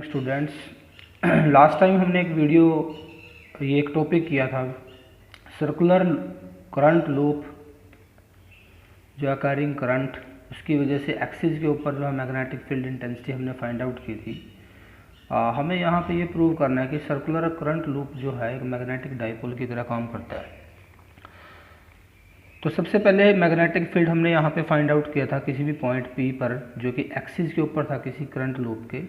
Students, last time हमने एक topic किया था सर्कुलर करंट लूप जो अकरिंग करंट, उसकी वजह से एक्सिस के ऊपर जो है मैग्नेटिक फील्ड इंटेंसिटी हमने फाइंड आउट की थी। हमें यहाँ पे ये प्रूव करना है कि सर्कुलर करंट लूप जो है एक मैग्नेटिक डाइपोल की तरह काम करता है। तो सबसे पहले मैग्नेटिक फील्ड हमने यहाँ पे फाइंड आउट किया था किसी भी पॉइंट P पर जो कि एक्सिस के ऊपर था किसी करंट लूप के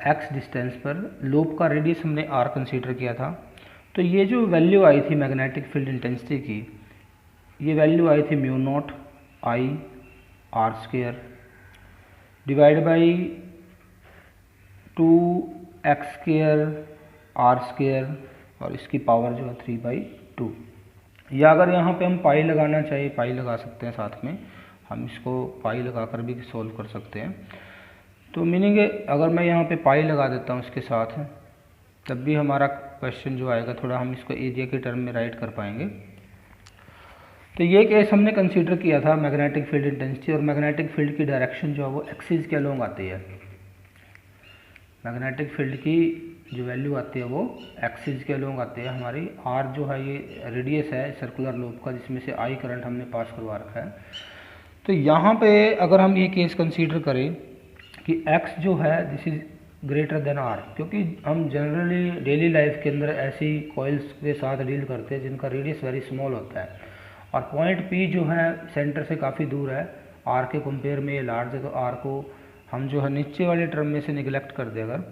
x डिस्टेंस पर। लूप का रेडियस हमने r कंसीडर किया था। तो ये जो वैल्यू आई थी मैग्नेटिक फील्ड इंटेंसिटी की, ये वैल्यू आई थी mu naught I r square divide by 2x square r square और इसकी पावर जो है 3/2। या अगर यहाँ पे हम पाई लगाना चाहिए पाई लगा सकते हैं, साथ में हम इसको पाई लगाकर भी सोल्व कर सकते हैं। तो मीनिंग अगर मैं यहाँ पे पाई लगा देता हूँ इसके साथ, तब भी हमारा क्वेश्चन जो आएगा थोड़ा हम इसको एरिया के टर्म में राइट कर पाएंगे। तो ये केस हमने कंसीडर किया था मैग्नेटिक फील्ड इंटेंसिटी, और मैग्नेटिक फील्ड की डायरेक्शन जो है वो एक्सिस के अलोंग आती है। मैग्नेटिक फील्ड की जो वैल्यू आती है वो एक्सिस के अलोंग आती है। हमारी आर जो है ये रेडियस है सर्कुलर लूप का, जिसमें से आई करंट हमने पास करवा रखा है। तो यहाँ पे अगर हम ये केस कंसीडर करें कि x जो है this is greater than r, क्योंकि हम जनरली डेली लाइफ के अंदर ऐसी कॉइल्स के साथ डील करते हैं जिनका रेडियस वेरी स्मॉल होता है, और पॉइंट P जो है सेंटर से काफ़ी दूर है, r के कंपेयर में ये लार्ज है। तो r को हम जो है नीचे वाले टर्म में से निगलेक्ट कर दें, अगर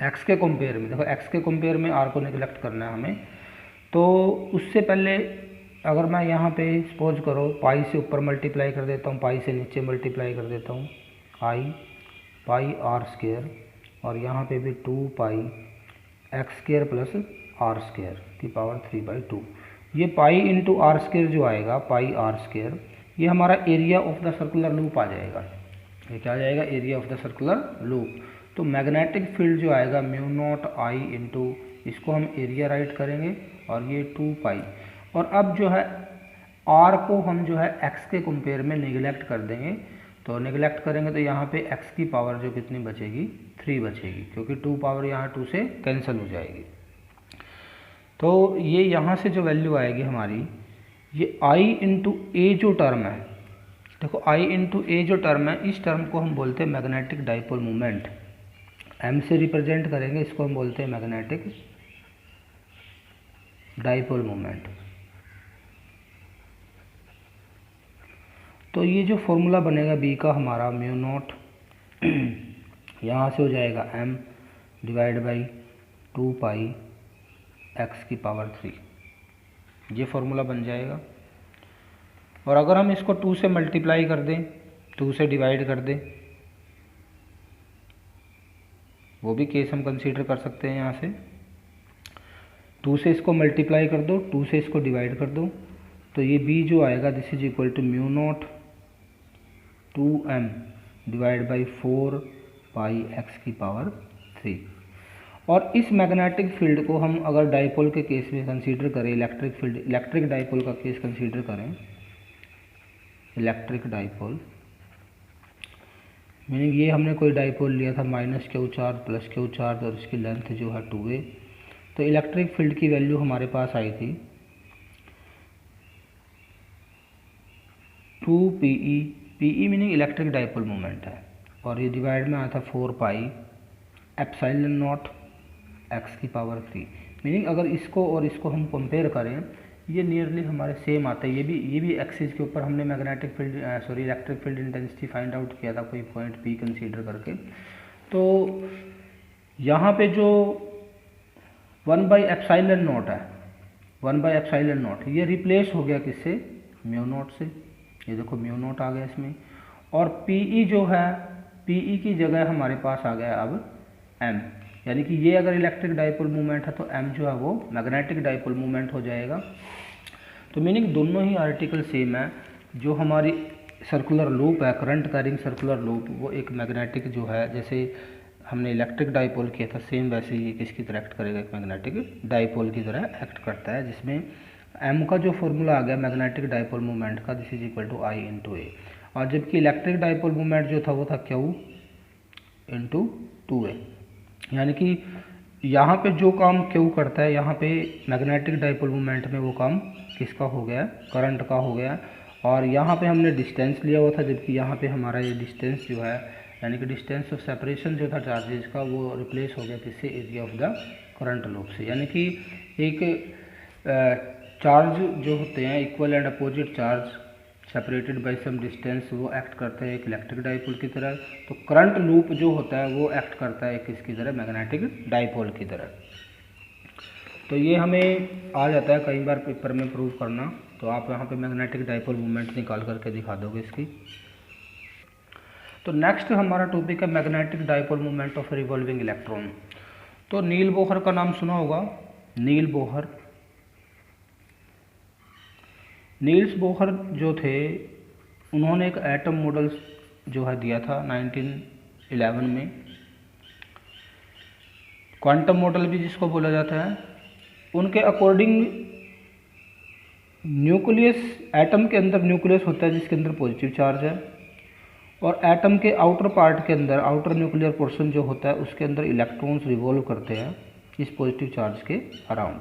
x के कंपेयर में, देखो x के कंपेयर में r को निगलेक्ट करना है हमें। तो उससे पहले अगर मैं यहाँ पे सपोज करो पाई से ऊपर मल्टीप्लाई कर देता हूँ, पाई से नीचे मल्टीप्लाई कर देता हूँ, आई पाई आर स्क्वायर, और यहाँ पे भी 2 pi x square plus r square की पावर 3/2। ये पाई इंटू आर स्क्वायर जो आएगा, पाई आर स्क्वायर, ये हमारा area of the circular loop आ जाएगा। ये क्या आ जाएगा? Area of the circular loop. तो मैग्नेटिक फील्ड जो आएगा म्यू नॉट आई इंटू, इसको हम एरिया राइट करेंगे, और ये 2 पाई, और अब जो है आर को हम जो है एक्स के कंपेयर में निगलेक्ट कर देंगे। तो निगलेक्ट करेंगे तो यहाँ पे x की पावर जो कितनी बचेगी? 3 बचेगी, क्योंकि 2 पावर यहाँ 2 से कैंसिल हो जाएगी। तो ये यहाँ से जो वैल्यू आएगी हमारी, ये i इंटू ए जो टर्म है, देखो i इंटू ए जो टर्म है, इस टर्म को हम बोलते हैं मैग्नेटिक डाइपोल मोमेंट। m से रिप्रेजेंट करेंगे, इसको हम बोलते हैं मैग्नेटिक डाइपोल मोमेंट। तो ये जो फॉर्मूला बनेगा B का हमारा, म्यू नॉट यहाँ से हो जाएगा m divide by 2 pi x की पावर 3, ये फॉर्मूला बन जाएगा। और अगर हम इसको 2 से मल्टीप्लाई कर दें, 2 से डिवाइड कर दें, वो भी केस हम कंसीडर कर सकते हैं। यहाँ से 2 से इसको मल्टीप्लाई कर दो, 2 से इसको डिवाइड कर दो, तो ये B जो आएगा this is equal to mu naught 2m divide by 4 pi x की पावर 3। और इस मैग्नेटिक फील्ड को हम अगर डाइपोल के केस में कंसीडर करें, इलेक्ट्रिक डाइपोल का केस कंसीडर करें, इलेक्ट्रिक डाइपोल मीनिंग ये हमने कोई डाइपोल लिया था -q charge plus q charge, और इसकी लेंथ जो है 2a। तो इलेक्ट्रिक फील्ड की वैल्यू हमारे पास आई थी 2pe, pe meaning electric dipole moment है, और ये डिवाइड में आया था 4 पाई एप्सिलॉन नॉट x की पावर 3। मीनिंग अगर इसको और इसको हम कंपेयर करें, ये नियरली हमारे सेम आता है। ये भी एक्सिस के ऊपर हमने magnetic field electric field intensity find out किया था कोई पॉइंट P कंसीडर करके। तो यहाँ पे जो 1/एप्सिलॉन नॉट है, 1/एप्सिलॉन नॉट, ये रिप्लेस हो गया किससे? म्यू नॉट से। ये देखो म्यू नॉट आ गया इसमें, और PE जो है, PE की जगह हमारे पास आ गया अब M, यानी कि ये अगर इलेक्ट्रिक डाइपोल मूवमेंट है तो M जो है वो मैग्नेटिक डाइपोल मूवमेंट हो जाएगा। तो मीनिंग दोनों ही आर्टिकल सेम है। जो हमारी सर्कुलर लूप है, करंट कैरिंग सर्कुलर लूप, वो एक मैग्नेटिक जो है, जैसे हमने इलेक्ट्रिक डाइपोल किया था सेम वैसे ही किसकी तरह एक्ट करेगा? एक मैग्नेटिक डाइपोल की तरह एक्ट करता है, जिसमें M का जो फॉर्मूला आ गया मैग्नेटिक डाइपोल मूवमेंट का, this is equal to I into a. और जबकि इलेक्ट्रिक डाइपोल मूवमेंट जो था वो था Q इंटू 2a। यानी कि यहाँ पे जो काम Q करता है, यहाँ पे मैग्नेटिक डाइपोल मोमेंट में वो काम किसका हो गया, करंट का हो गया। और यहाँ पे हमने डिस्टेंस लिया हुआ था, जबकि यहाँ पे हमारा ये डिस्टेंस जो है, यानी कि डिस्टेंस ऑफ सेपरेशन जो था चार्जेज का, वो रिप्लेस हो गया किससे, area of the current loop से। यानी कि एक चार्ज जो होते हैं equal and opposite charge separated by some distance, वो एक्ट करते हैं एक इलेक्ट्रिक डाइपोल की तरह। तो करंट लूप जो होता है वो एक्ट करता है किसकी तरह, मैग्नेटिक डाइपोल की तरह। तो ये हमें आ जाता है कई बार पेपर में प्रूव करना। तो आप यहाँ पे मैग्नेटिक डाइपोल मूवमेंट निकाल करके दिखा दोगे इसकी। तो नेक्स्ट हमारा टॉपिक है magnetic dipole movement of revolving electron. तो नील बोहर का नाम सुना होगा, नील बोहर। नील्स बोहर जो थे, उन्होंने एक एटम मॉडल जो है दिया था 1911 में, क्वांटम मॉडल भी जिसको बोला जाता है। उनके अकॉर्डिंग न्यूक्लियस, एटम के अंदर न्यूक्लियस होता है जिसके अंदर पॉजिटिव चार्ज है, और एटम के आउटर पार्ट के अंदर, आउटर न्यूक्लियर पोर्शन जो होता है उसके अंदर इलेक्ट्रॉन्स रिवॉल्व करते हैं इस पॉजिटिव चार्ज के अराउंड।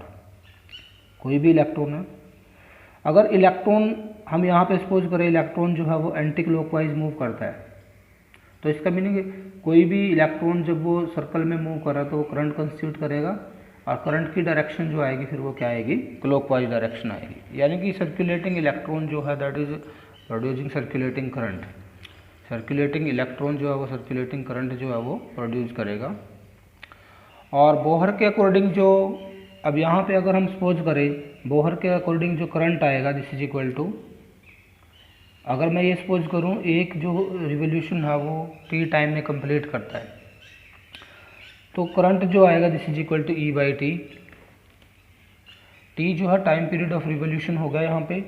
कोई भी इलेक्ट्रॉन है, अगर इलेक्ट्रॉन हम यहाँ पे सपोज करें इलेक्ट्रॉन जो है वो एंटी क्लॉकवाइज मूव करता है, तो इसका मीनिंग है कोई भी इलेक्ट्रॉन जब वो सर्कल में मूव कर रहा है तो वो करंट कंस्टिट्यूट करेगा, और करंट की डायरेक्शन जो आएगी फिर वो क्या आएगी, क्लॉकवाइज डायरेक्शन आएगी। यानी कि सर्कुलेटिंग इलेक्ट्रॉन जो है that is producing circulating current. Circulating electron जो है वो सर्कुलेटिंग करंट जो है वो प्रोड्यूस करेगा। और बोहर के अकॉर्डिंग जो, अब यहाँ पे अगर हम सपोज करें बोहर के अकॉर्डिंग जो करंट आएगा दिस इज इक्वल टू, अगर मैं ये सपोज करूँ एक जो रिवोल्यूशन है वो t टाइम में कंप्लीट करता है, तो करंट जो आएगा this is equal to E by T. T जो है टाइम पीरियड ऑफ रिवोल्यूशन होगा यहाँ पे,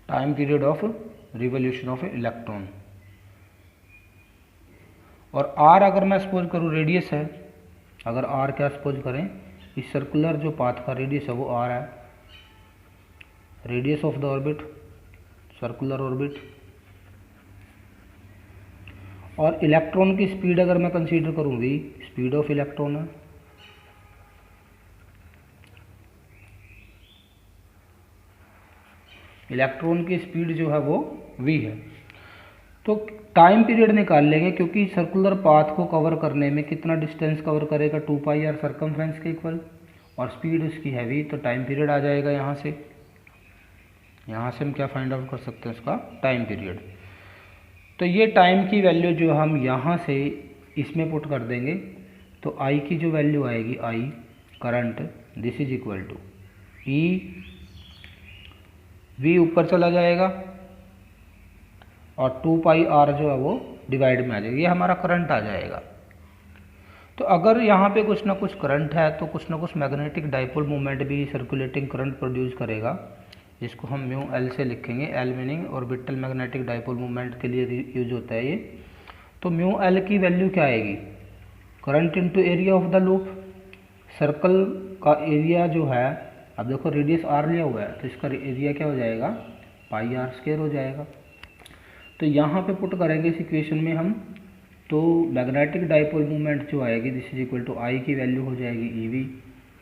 time period of revolution of electron. और r अगर मैं सपोज करूँ रेडियस है, अगर r क्या सपोज करें, इस सर्कुलर जो पाथ का रेडियस है वो r है, radius of the orbit, circular orbit. और इलेक्ट्रॉन की स्पीड अगर मैं कंसीडर करूँ v, स्पीड ऑफ इलेक्ट्रॉन है, इलेक्ट्रॉन की स्पीड जो है वो v है। तो टाइम पीरियड निकाल लेंगे, क्योंकि सर्कुलर पाथ को कवर करने में कितना डिस्टेंस कवर करेगा, 2 पाई आर सर्कमफ्रेंस के इक्वल, और स्पीड उसकी है v, तो टाइम पीरियड आ जाएगा यहाँ से। यहाँ से हम क्या फाइंड आउट कर सकते हैं, उसका टाइम पीरियड। तो ये टाइम की वैल्यू जो हम यहाँ से इसमें पुट कर देंगे, तो I की जो वैल्यू आएगी, I current, this is equal to E, V ऊपर चला जाएगा और 2 पाई R जो है वो डिवाइड में आ जाएगा, ये हमारा करंट आ जाएगा। तो अगर यहाँ पे कुछ ना कुछ करंट है तो कुछ ना कुछ मैग्नेटिक डाइपोल मूवमेंट भी सर्कुलेटिंग करंट प्रोड्यूस करेगा, जिसको हम म्यू एल से लिखेंगे। L meaning orbital magnetic dipole movement के लिए यूज होता है ये। तो म्यू एल की वैल्यू क्या आएगी, current into area of the loop. Circle का एरिया जो है, अब देखो रेडियस आर लिया हुआ है तो इसका एरिया क्या हो जाएगा, पाई आर स्क्वायर हो जाएगा। तो यहाँ पे पुट करेंगे इस इक्वेशन में हम, तो मैग्नेटिक डाइपोल मूवमेंट जो आएगी this is equal to I की वैल्यू हो जाएगी E V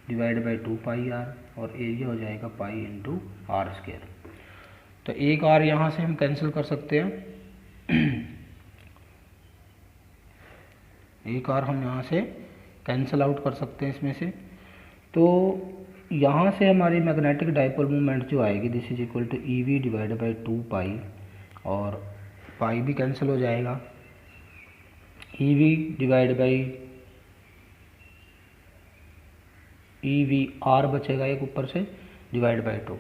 divide by 2 pi R, और एरिया हो जाएगा पाई इंटू आर स्क्वायर। तो एक आर यहाँ से हम कैंसिल कर सकते हैं, एक आर हम यहाँ से कैंसिल आउट कर सकते हैं इसमें से। तो यहाँ से हमारी मैग्नेटिक डाइपोल मूवमेंट जो आएगी this is equal to E V divide by 2 pi, और पाई भी कैंसिल हो जाएगा, E V divide by E V R बचेगा एक ऊपर से डिवाइड बाई 2।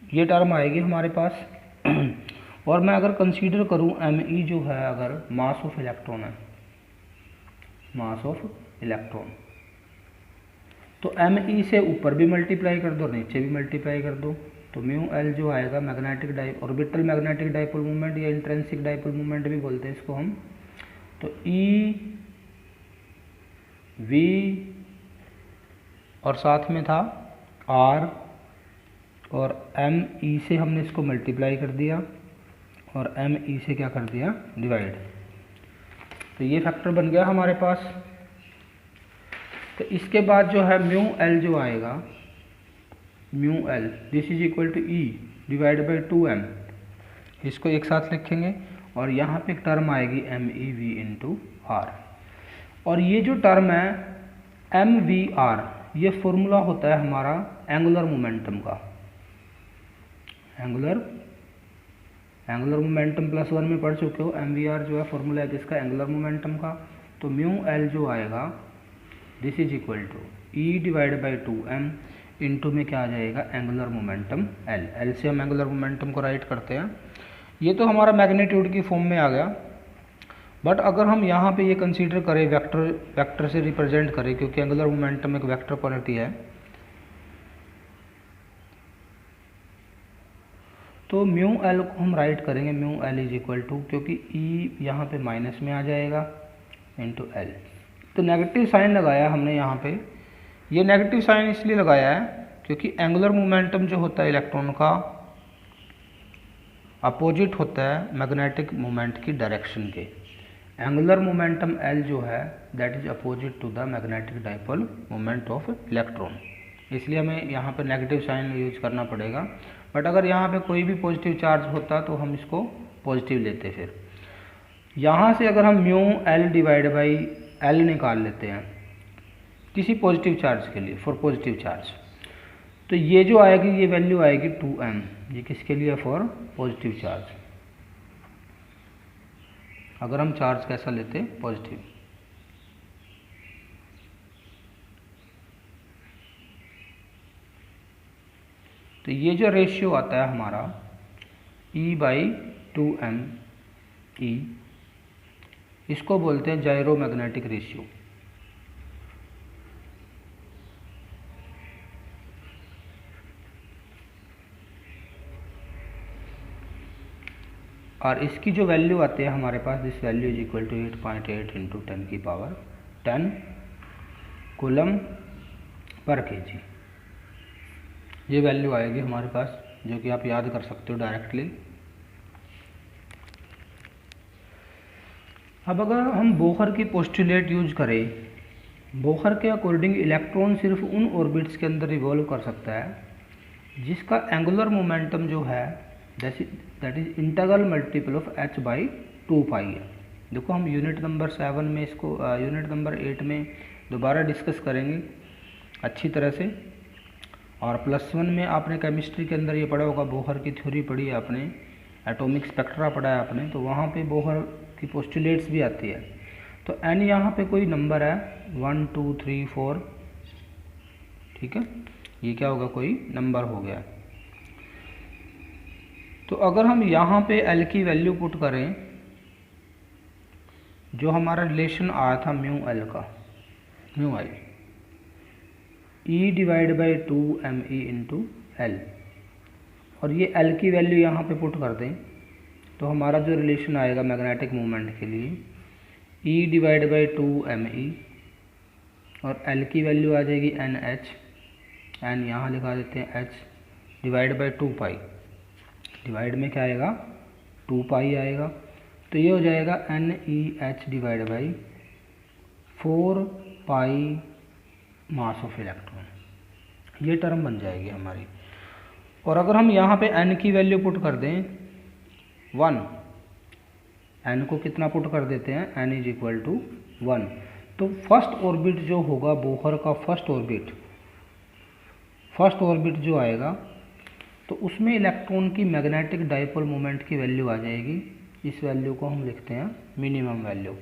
ये टर्म आएगी हमारे पास। और मैं अगर कंसीडर करूं एम ई जो है, अगर मास ऑफ इलेक्ट्रॉन है, मास ऑफ इलेक्ट्रॉन, तो एम ई से ऊपर भी मल्टीप्लाई कर दो, नीचे भी मल्टीप्लाई कर दो, तो तो म्यू एल जो आएगा magnetic orbital magnetic dipole moment या इंट्रिंसिक डाइपोल मोमेंट भी बोलते हैं इसको हम। तो ई वी और साथ में था आर और एम ई से हमने इसको मल्टीप्लाई कर दिया और एम ई से क्या कर दिया, डिवाइड। तो ये फैक्टर बन गया हमारे पास। तो इसके बाद जो है म्यू एल जो आएगा, mu L this is equal to E divide by 2m, इसको एक साथ लिखेंगे और यहाँ पे एक टर्म आएगी M E V into R. और ये जो टर्म है एम वी आर, ये फॉर्मूला होता है हमारा एंगुलर मोमेंटम का। एंगुलर मोमेंटम +1 में पढ़ चुके हो। एम वी आर जो है फॉर्मूला है किसका, एंगुलर मोमेंटम का। तो म्यू एल जो आएगा this is equal to E divide by 2m into में क्या आ जाएगा, एंगुलर मोमेंटम एल। एल से हम एंगुलर मोमेंटम को राइट करते हैं। ये तो हमारा मैग्नीट्यूड की फॉर्म में आ गया। बट अगर हम यहाँ पे ये कंसीडर करें वेक्टर से रिप्रेजेंट करें, क्योंकि एंगुलर मोमेंटम एक वेक्टर क्वांटिटी है, तो म्यू एल को हम राइट करेंगे mu L is equal to, क्योंकि ई यहाँ पे माइनस में आ जाएगा इंटू एल। तो नेगेटिव साइन लगाया हमने यहाँ पे। ये नेगेटिव साइन इसलिए लगाया है क्योंकि एंगुलर मोमेंटम जो होता है इलेक्ट्रॉन का अपोजिट होता है मैग्नेटिक मोमेंट की डायरेक्शन के। एंगुलर मोमेंटम एल जो है that is opposite to the magnetic dipole moment of electron, इसलिए हमें यहाँ पे नेगेटिव साइन यूज करना पड़ेगा। बट अगर यहाँ पे कोई भी पॉजिटिव चार्ज होता तो हम इसको पॉजिटिव लेते। फिर यहाँ से अगर हम mu L divide by L निकाल लेते हैं किसी पॉजिटिव चार्ज के लिए, फॉर पॉजिटिव चार्ज, तो ये जो आएगी ये वैल्यू आएगी 2m। ये किसके लिए, फॉर पॉजिटिव चार्ज। अगर हम चार्ज कैसा लेते, पॉजिटिव। तो ये जो रेशियो आता है हमारा E बाई 2m E, इसको बोलते हैं जायरो मैग्नेटिक रेशियो। और इसकी जो वैल्यू आती है हमारे पास, this value is equal to 8.8 into 10 की पावर 10 कूलम पर केजी। ये वैल्यू आएगी हमारे पास, जो कि आप याद कर सकते हो डायरेक्टली। अब अगर हम बोहर की पोस्टुलेट यूज करें, बोहर के अकॉर्डिंग इलेक्ट्रॉन सिर्फ उन ऑर्बिट्स के अंदर रिवॉल्व कर सकता है जिसका एंगुलर मोमेंटम जो है that is integral multiple of h by 2 पाई है। देखो हम यूनिट नंबर 7 में इसको यूनिट नंबर 8 में दोबारा डिस्कस करेंगे अच्छी तरह से। और +1 में आपने केमिस्ट्री के अंदर ये पढ़ा होगा, बोहर की थ्योरी पढ़ी है आपने, एटॉमिक स्पेक्ट्रा पढ़ा है आपने, तो वहाँ पे बोहर की पोस्टुलेट्स भी आती है। तो n यहाँ पे कोई नंबर है 1 2 3 4, ठीक है, ये क्या होगा, कोई नंबर हो गया। तो अगर हम यहाँ पे L की वैल्यू पुट करें, जो हमारा रिलेशन आया था म्यू एल का, mu L E divide by 2me into L, और ये L की वैल्यू यहाँ पे पुट कर दें, तो हमारा जो रिलेशन आएगा मैग्नेटिक मोमेंट के लिए E डिवाइड बाई 2me, और L की वैल्यू आ जाएगी NH, n यहाँ लिखा देते हैं h, divide by 2 pi, divide में क्या आएगा 2 पाई आएगा। तो ये हो जाएगा NEH divide by 4 pi mass of electron, ये टर्म बन जाएगी हमारी। और अगर हम यहाँ पे n की वैल्यू पुट कर दें 1, n को कितना पुट कर देते हैं, n इज इक्वल टू 1, तो फर्स्ट ऑर्बिट जो होगा बोहर का, फर्स्ट ऑर्बिट जो आएगा, तो उसमें इलेक्ट्रॉन की मैग्नेटिक डाइपोल मोमेंट की वैल्यू आ जाएगी। इस वैल्यू को हम लिखते हैं minimum value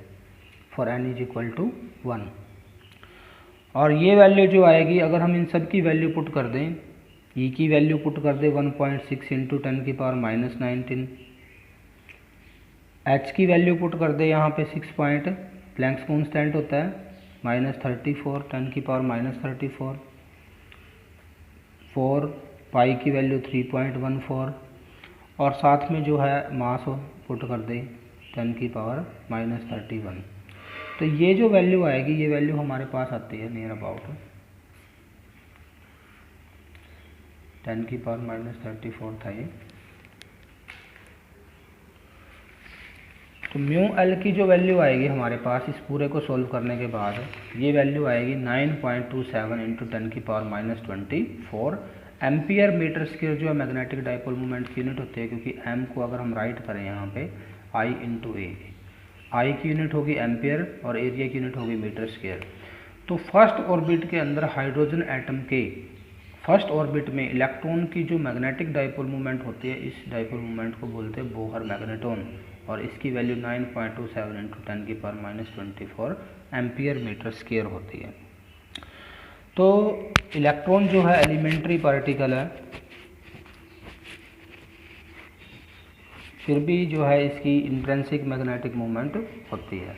for n is equal to 1। और ये वैल्यू जो आएगी, अगर हम इन सब की वैल्यू पुट कर दें, E की वैल्यू पुट कर दें 1.6 इंटू 10 की पावर -19, H की वैल्यू पुट कर दें यहाँ पे 6 पॉइंट, प्लैंक्स कांस्टेंट होता है -34, 10 की पावर -34, 4 पाई की वैल्यू 3.14 और साथ में जो है मास पुट कर दें 10⁻31। तो ये जो वैल्यू आएगी ये वैल्यू हमारे पास आती है नियर अबाउट 10⁻34 था ये। तो म्यू एल की जो वैल्यू आएगी हमारे पास इस पूरे को सोल्व करने के बाद ये वैल्यू आएगी 9.27 इंटू 10⁻24 एम्पियर मीटर स्क्वायर जो है मैग्नेटिक डाइपोल मोमेंट की यूनिट होती है, क्योंकि एम को अगर हम राइट करें यहाँ पे आई इंटू ए, आई की यूनिट होगी एम्पियर और एरिया की यूनिट होगी मीटर स्क्वायर। तो फर्स्ट ऑर्बिट के अंदर हाइड्रोजन एटम के फर्स्ट ऑर्बिट में इलेक्ट्रॉन की जो मैग्नेटिक डाइपोल मोमेंट होती है, इस डाइपोल मोमेंट को बोलते हैं बोहर मैग्नेटॉन और इसकी value 9.27 into 10⁻24 ampere metre square होती है। तो इलेक्ट्रॉन जो है एलिमेंट्री पार्टिकल है, फिर भी जो है इसकी इंट्रिंसिक मैग्नेटिक मोमेंट होती है।